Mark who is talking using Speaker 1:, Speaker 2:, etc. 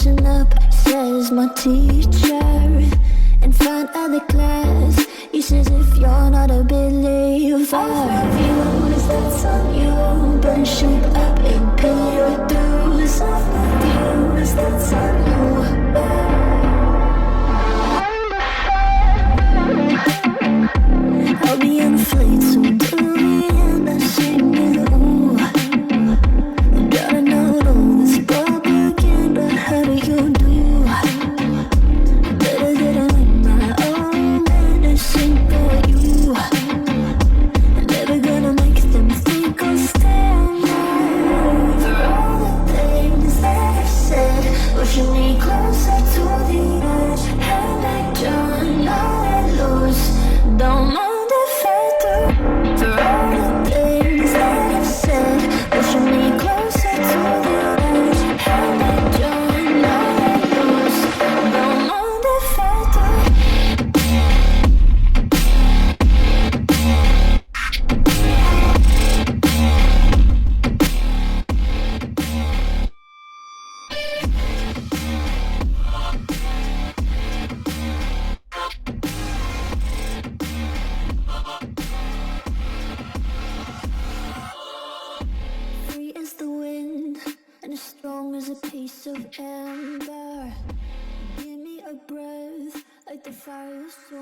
Speaker 1: listen up, says my teacher. In front of the class, he says if you're not a believer, views that's on you, burn shit up and pay your dues. Views that's on you. I'll be on a flight soon too, and I sing you. Gotta know all this propaganda, how do you do? Better that I make my own medicine for you. Never gonna make them think I'll stand up for all the things that I've said, pushing me closer to the edge. And I don't know I lose, don't mind if I do. For all the things that I've said, pushing me closer to the edge. And I don't know I lose, don't mind if I do. Free as the wind and as strong as a piece of amber. Give me a breath like the fire so